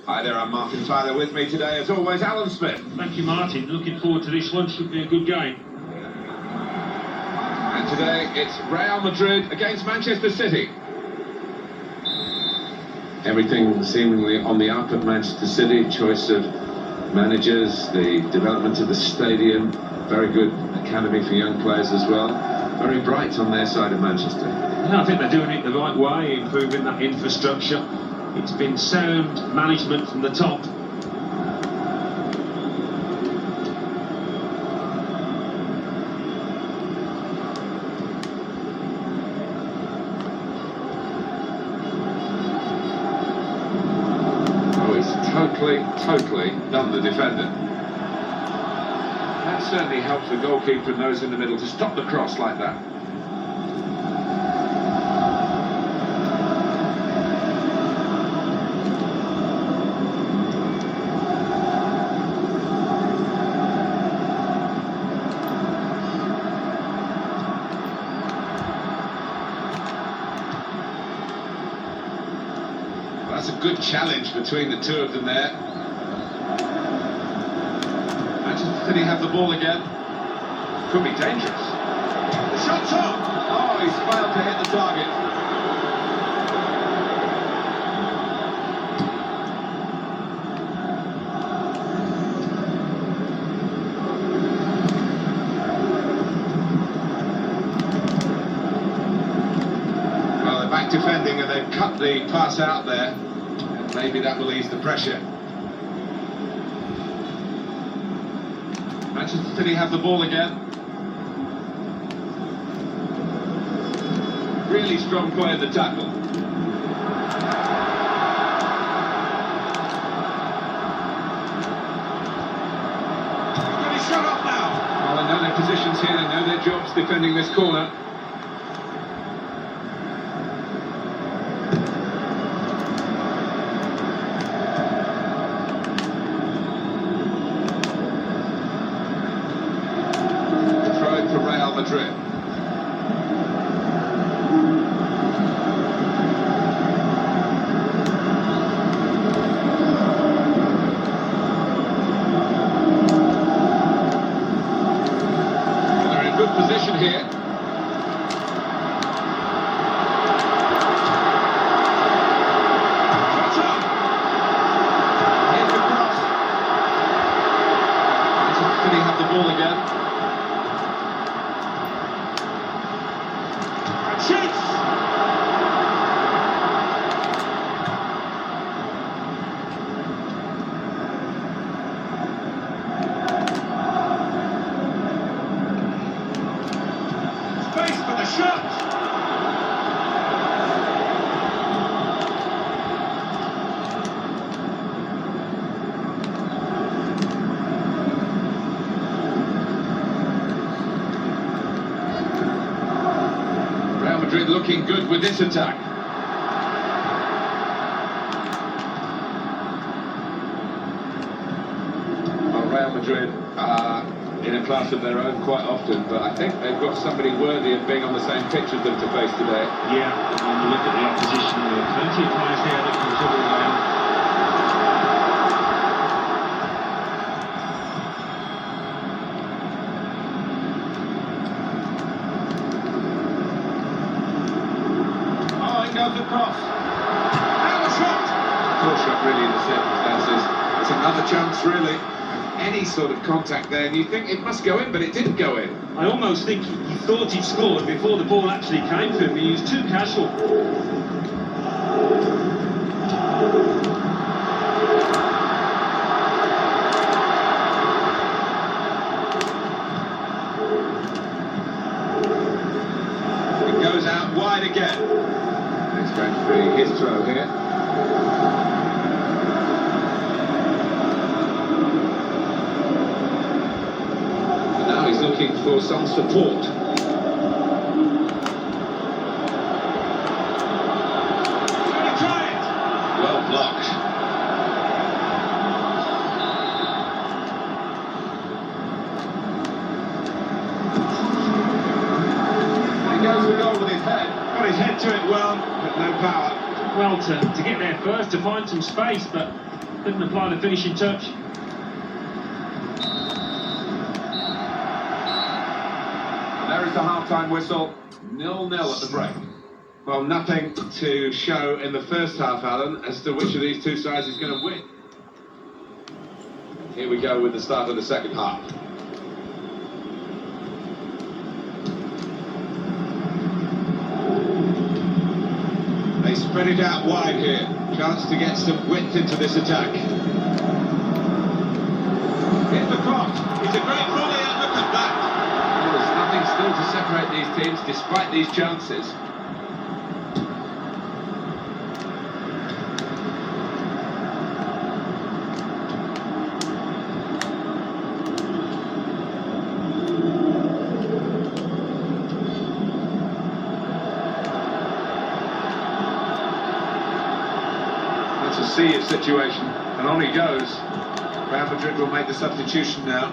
Hi there, I'm Martin Tyler. With me today, as always, Alan Smith. Thank you, Martin. Looking forward to this one. Should be a good game. And today, it's Real Madrid against Manchester City. Everything seemingly on the up at Manchester City. Choice of managers, the development of the stadium, very good academy for young players as well. Very bright on their side of Manchester. Yeah, I think they're doing it the right way, improving that infrastructure. It's been sound management from the top. Oh, he's totally done the defender. That certainly helps the goalkeeper and those in the middle to stop the cross like that. That's a good challenge between the two of them there. Manchester City have the ball again. Could be dangerous. The shot's on! Oh, he's failed to hit the target. Well, they're back defending and they've cut the pass out there. Maybe that will ease the pressure. Manchester City have the ball again. Really strong play in the tackle. Got his shot off now. Well, they know their positions here, they know their jobs defending this corner. For Real Madrid. They're in good position here. Shot on. Here's the cross. Manchester City have the ball again. Shoots! Space for the shot! Real Madrid looking good with this attack. Well, Real Madrid are in a class of their own quite often, but I think they've got somebody worthy of being on the same pitch as them to face today. Yeah, when you look at the opposition, there are plenty of players there that can trouble them. Goes across. Now a shot! Poor shot really in the circumstances. It's another chance really. Any sort of contact there and you think it must go in, but it didn't go in. I almost think he thought he'd scored before the ball actually came to him. He was too casual. It goes out wide again. It's going to be his throw here. for some support. Well blocked. He goes for goal with his head. Got his head to it well, but no power. Well, to get there first, to find some space, but couldn't apply the finishing touch. And there is the half-time whistle. 0-0 at the break. Well, nothing to show in the first half, Alan, as to which of these two sides is going to win. Here we go with the start of the second half. They spread it out wide here. Chance to get some width into this attack. Here's the cross. It's a great volley, and look at that. There's nothing still to separate these teams despite these chances. That's a serious situation, and on he goes. Real Madrid will make the substitution now.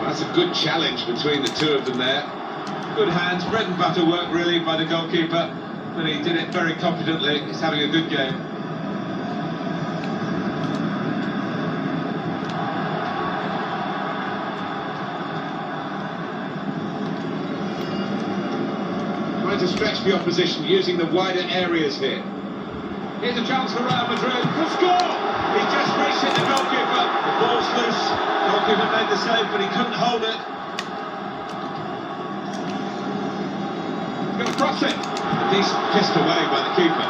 That's a good challenge between the two of them there. Good hands, bread and butter work really by the goalkeeper, but he did it very confidently. He's having a good game. Trying to stretch the opposition using the wider areas here. Here's a chance for Real Madrid. He'll score! He just reached it, the goalkeeper. The ball's loose. Goalkeeper made the save, but he couldn't hold it. He's going to cross it. A decent pissed away by the keeper.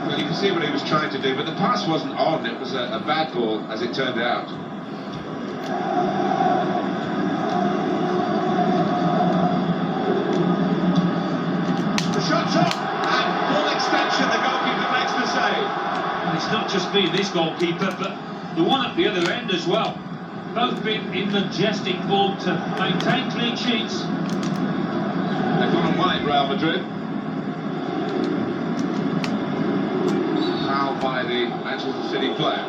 Well, you can see what he was trying to do, but the pass wasn't on. It was a bad ball, as it turned out. Shot's up, and full extension, the goalkeeper makes the save. And it's not just me, this goalkeeper, but the one at the other end as well. Both been in majestic form to maintain clean sheets. They've gone wide, Real Madrid. Foul by the Manchester City player.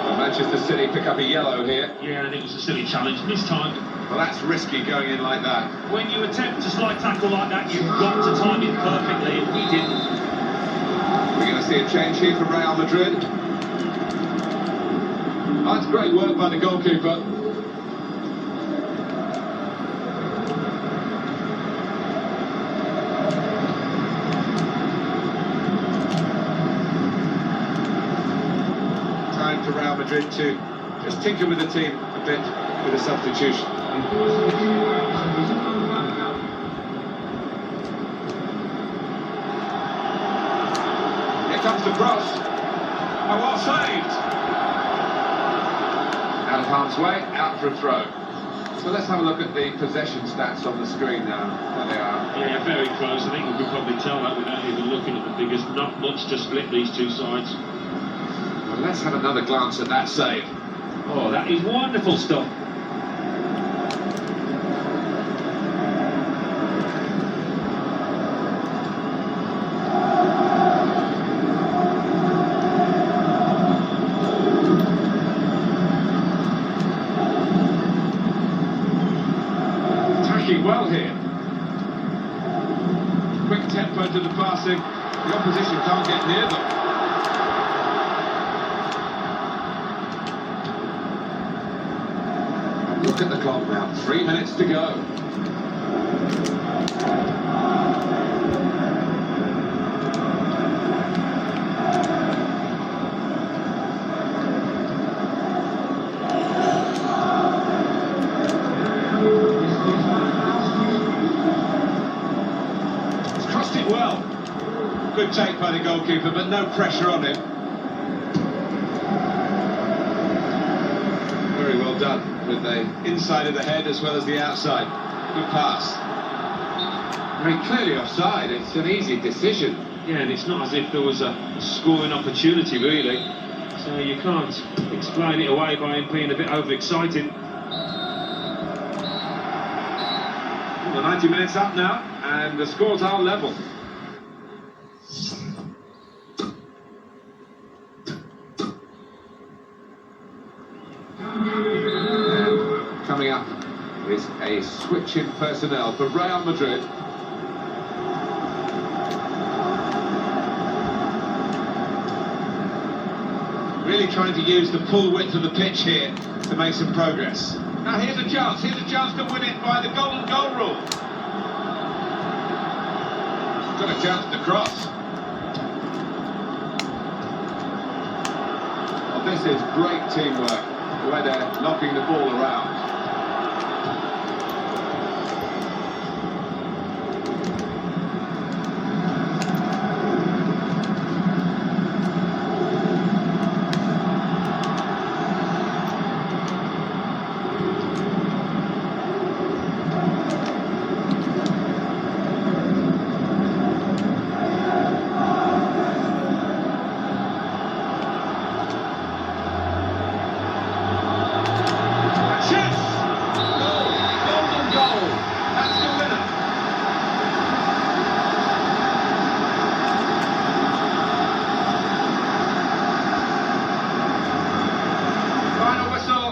And Manchester City pick up a yellow here. Yeah, and it was a silly challenge, mistimed. Well, that's risky going in like that. When you attempt a slide tackle like that, you've got to time it perfectly, and we didn't. We're going to see a change here for Real Madrid. Oh, that's great work by the goalkeeper. Time for Real Madrid to just tinker with the team a bit with a substitution. Here comes the cross. Oh, well saved. Out of harm's way, out for a throw. So let's have a look at the possession stats on the screen now. There they are. Yeah, very close. I think we could probably tell that without even looking at the figures. Not much to split these two sides. Well, let's have another glance at that save. Oh, that is wonderful stuff. Well here. Quick tempo to the passing. The opposition can't get near them. Look at the clock now. 3 minutes to go. well. Good take by the goalkeeper, but no pressure on him. Very well done with the inside of the head as well as the outside. Good pass. I mean, clearly offside. It's an easy decision. Yeah, and it's not as if there was a scoring opportunity, really. So you can't explain it away by him being a bit overexcited. Well, the 90 minutes up now, and the scores are level. And coming up is a switch in personnel for Real Madrid. Really trying to use the full width of the pitch here to make some progress. Now here's a chance to win it by the golden goal rule. Got a chance to cross. Well, this is great teamwork, where they're knocking the ball around.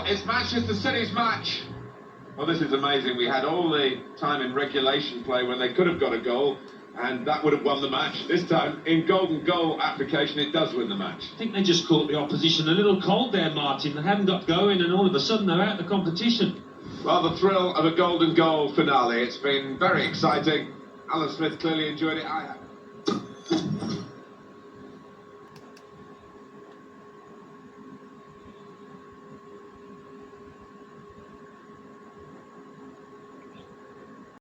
It's Manchester City's match. Well, this is amazing. We had all the time in regulation play when they could have got a goal, and that would have won the match. This time, in golden goal application, it does win the match. I think they just caught the opposition a little cold there, Martin. They hadn't got going, and all of a sudden they're out of the competition. Well, the thrill of a golden goal finale. It's been very exciting. Alan Smith clearly enjoyed it. I have.